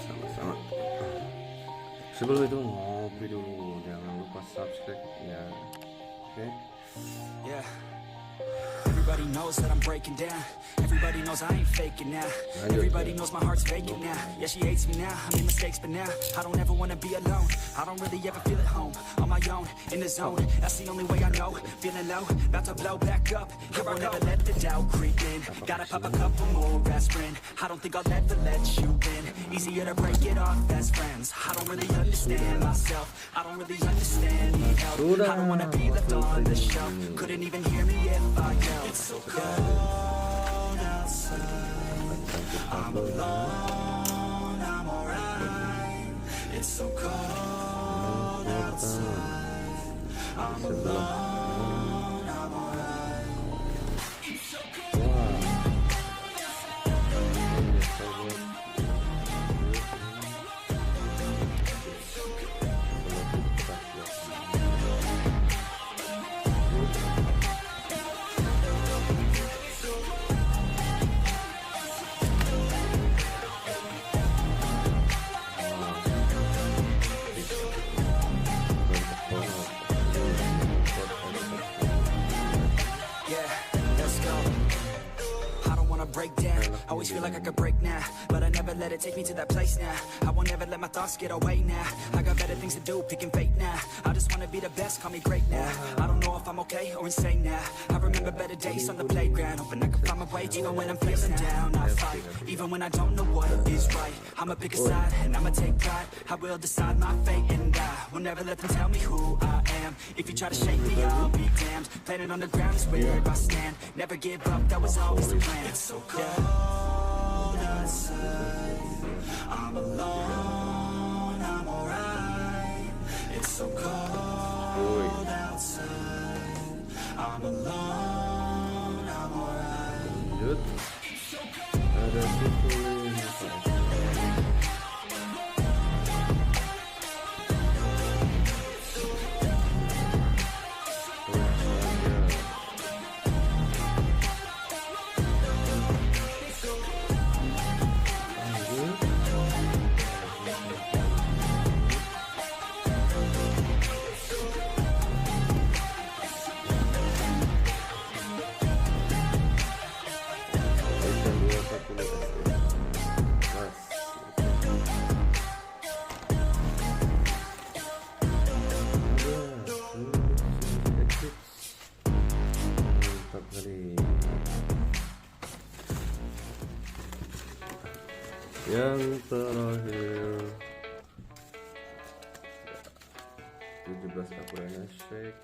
sama-sama. Sebelum itu ngopi dulu, jangan lupa subscribe ya. Oke. Yeah. Everybody knows that I'm breaking down. Everybody knows I ain't faking now. Everybody knows my heart's vacant now. Yeah, she hates me now, I made mistakes, but now I don't ever wanna be alone. I don't really ever feel at home, on my own, in the zone. That's the only way I know, feeling low, about to blow back up. Here I never let the doubt creep in. Gotta pop a couple more aspirin. I don't think I'll ever let you in. Easier to break it off best friends. I don't really understand myself, I don't really understand, need help. I don't wanna be left on the shelf. Couldn't even hear me if I yelled. It's so cold outside, I'm alone, I'm alright. It's so cold outside, I'm alone, I'm alright. It's so cold. Break down, always feel like I could break now, but I never let it take me to that place now. I won't ever let my thoughts get away now. I got better things to do, picking fate now. I just wanna be the best, call me great now. I don't know if I'm okay or insane now. I remember better days on the playground, hoping I can find my way. Even when I'm feeling down, I fight. Even when I don't know what is right, I'ma pick a side and I'ma take pride. I will decide my fate and I will never let them tell me who I am. If you try to shake me, I'll be damned. Planet on the ground is where I stand. Never give up, that was always the plan. It's so cold outside, I'm alone, I'm alright. It's so cold outside, I'm alone, I'm alright. Lanjut, ada susu. Yang terakhir 17 April shake.